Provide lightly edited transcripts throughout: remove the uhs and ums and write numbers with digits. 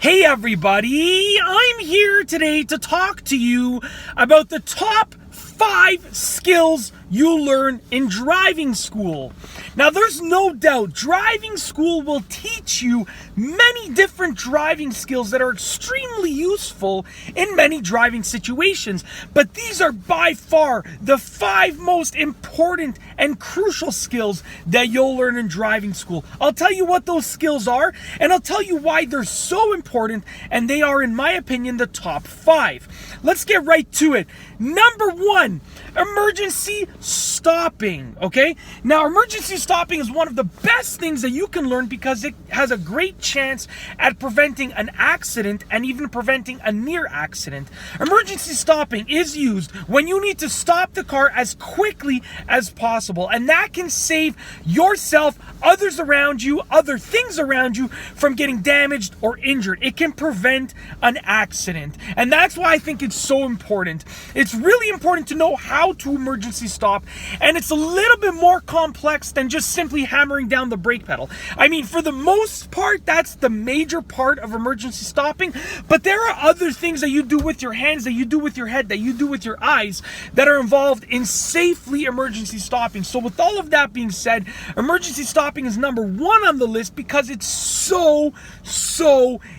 Hey everybody, I'm here today to talk to you about the top 5 skills you'll learn in driving school. Now there's no doubt driving school will teach you many different driving skills that are extremely useful in many driving situations, but these are by far the 5 most important and crucial skills that you'll learn in driving school. I'll tell you what those skills are, and I'll tell you why they're so important, and they are, in my opinion, the top 5. Let's get right to it. Number 1, emergency stopping, okay? Now, emergency stopping is one of the best things that you can learn because it has a great chance at preventing an accident and even preventing a near accident. Emergency stopping is used when you need to stop the car as quickly as possible, and that can save yourself, others around you, other things around you from getting damaged or injured. It can prevent an accident, and that's why I think it's so important. It's really important to know how to emergency stop, and it's a little bit more complex than just simply hammering down the brake pedal. I mean, for the most part, that's the major part of emergency stopping, but there are other things that you do with your hands, that you do with your head, that you do with your eyes that are involved in safely emergency stopping. So with all of that being said, emergency stopping is number 1 on the list because it's so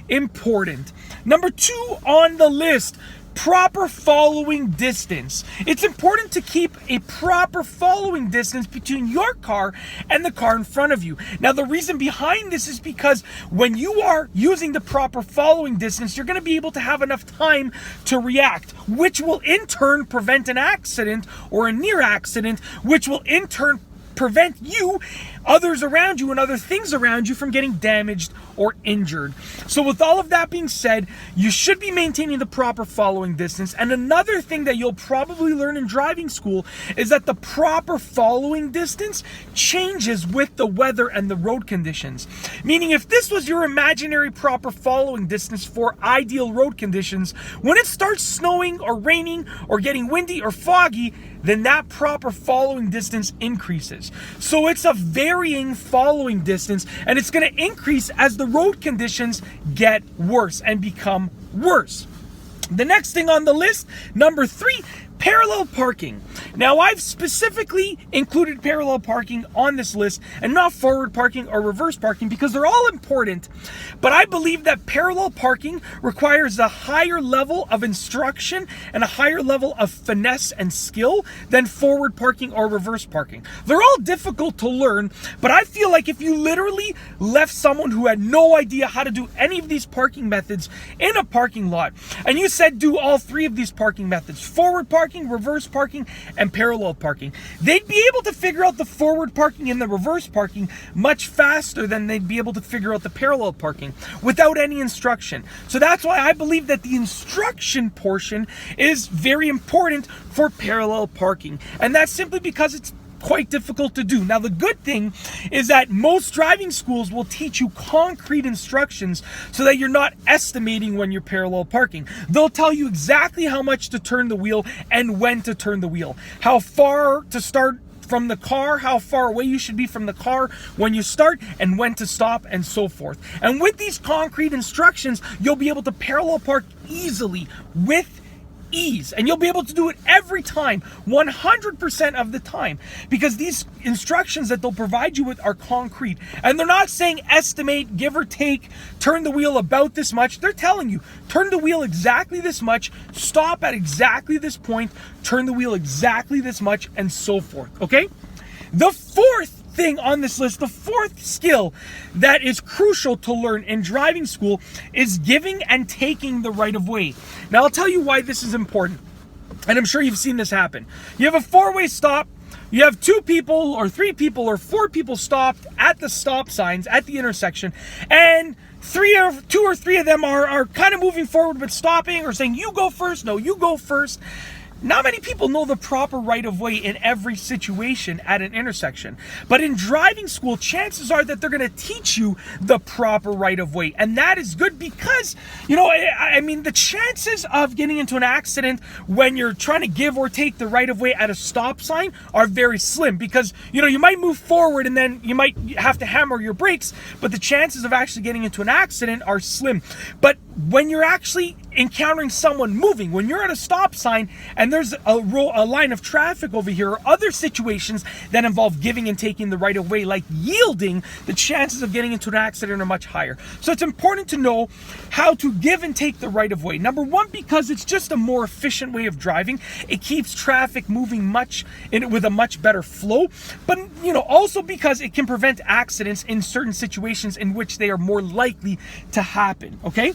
important. Number 2 on the list, proper following distance. It's important to keep a proper following distance between your car and the car in front of you. Now, the reason behind this is because when you are using the proper following distance, you're going to be able to have enough time to react, which will in turn prevent an accident or a near accident, which will in turn prevent you, others around you, and other things around you from getting damaged or injured. So with all of that being said, you should be maintaining the proper following distance. And another thing that you'll probably learn in driving school is that the proper following distance changes with the weather and the road conditions. Meaning, if this was your imaginary proper following distance for ideal road conditions, when it starts snowing or raining or getting windy or foggy, then that proper following distance increases. So it's a varying following distance, and it's going to increase as the road conditions get worse and become worse. The next thing on the list, number 3, parallel parking. Now, I've specifically included parallel parking on this list and not forward parking or reverse parking because they're all important, but I believe that parallel parking requires a higher level of instruction and a higher level of finesse and skill than forward parking or reverse parking. They're all difficult to learn, but I feel like if you literally left someone who had no idea how to do any of these parking methods in a parking lot, and you said do all 3 of these parking methods, forward parking, reverse parking, and parallel parking, they'd be able to figure out the forward parking and the reverse parking much faster than they'd be able to figure out the parallel parking without any instruction. So that's why I believe that the instruction portion is very important for parallel parking, and that's simply because it's quite difficult to do. Now, the good thing is that most driving schools will teach you concrete instructions so that you're not estimating when you're parallel parking. They'll tell you exactly how much to turn the wheel and when to turn the wheel, how far to start from the car, how far away you should be from the car when you start, and when to stop, and so forth. And with these concrete instructions, you'll be able to parallel park easily with ease, and you'll be able to do it every time, 100% of the time, because these instructions that they'll provide you with are concrete, and they're not saying estimate, give or take, turn the wheel about this much. They're telling you turn the wheel exactly this much, stop at exactly this point, turn the wheel exactly this much, and so forth. Okay, the 4th thing on this list, the 4th skill that is crucial to learn in driving school, is giving and taking the right of way. Now, I'll tell you why this is important, and I'm sure you've seen this happen. You have a 4-way stop, you have 2 people or 3 people or 4 people stopped at the stop signs at the intersection, and 2 or 3 of them are kind of moving forward but stopping or saying, you go first, no, you go first. not many people know the proper right-of-way in every situation at an intersection. But in driving school, chances are that they're going to teach you the proper right-of-way. And that is good because, I mean, the chances of getting into an accident when you're trying to give or take the right-of-way at a stop sign are very slim because, you might move forward and then you might have to hammer your brakes, but the chances of actually getting into an accident are slim. But when you're actually encountering someone moving, when you're at a stop sign and there's a line of traffic over here, or other situations that involve giving and taking the right of way, like yielding, the chances of getting into an accident are much higher. So it's important to know how to give and take the right of way. Number one, because it's just a more efficient way of driving. It keeps traffic moving with a much better flow, but also because it can prevent accidents in certain situations in which they are more likely to happen. Okay?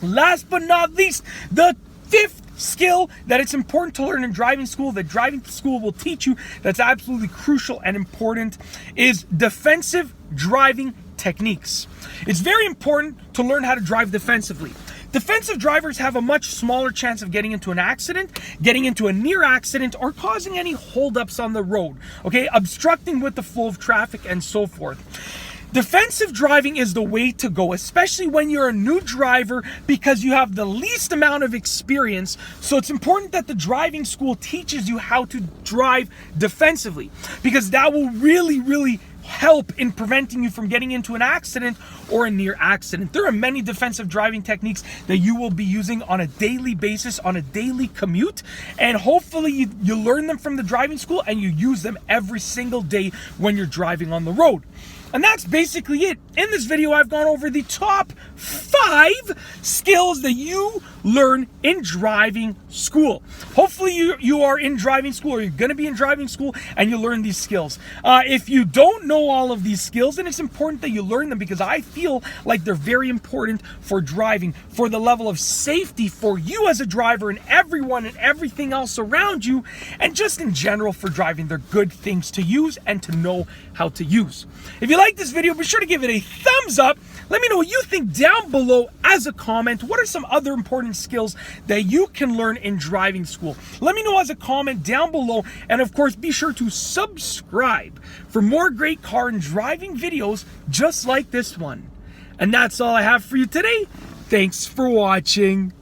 Last but not least, the fifth skill that it's important to learn in driving school, that driving school will teach you, that's absolutely crucial and important, is defensive driving techniques. It's very important to learn how to drive defensively. Defensive drivers have a much smaller chance of getting into an accident, getting into a near accident, or causing any holdups on the road, okay, obstructing with the flow of traffic and so forth. Defensive driving is the way to go, especially when you're a new driver, because you have the least amount of experience. So it's important that the driving school teaches you how to drive defensively, because that will really help in preventing you from getting into an accident or a near accident. There are many defensive driving techniques that you will be using on a daily basis, on a daily commute, and hopefully you learn them from the driving school and you use them every single day when you're driving on the road. And that's basically it. In this video, I've gone over the top 5 skills that you learn in driving school. Hopefully you are in driving school, or you're going to be in driving school, and you learn these skills. If you don't know all of these skills, then it's important that you learn them, because I feel like they're very important for driving, for the level of safety for you as a driver and everyone and everything else around you, and just in general for driving. They're good things to use and to know how to use. If you like this video, be sure to give it a thumbs up. Let me know what you think down below as a comment. What are some other important skills that you can learn in driving school? Let me know as a comment down below. And of course, be sure to subscribe for more great car and driving videos just like this one. And that's all I have for you today. Thanks for watching.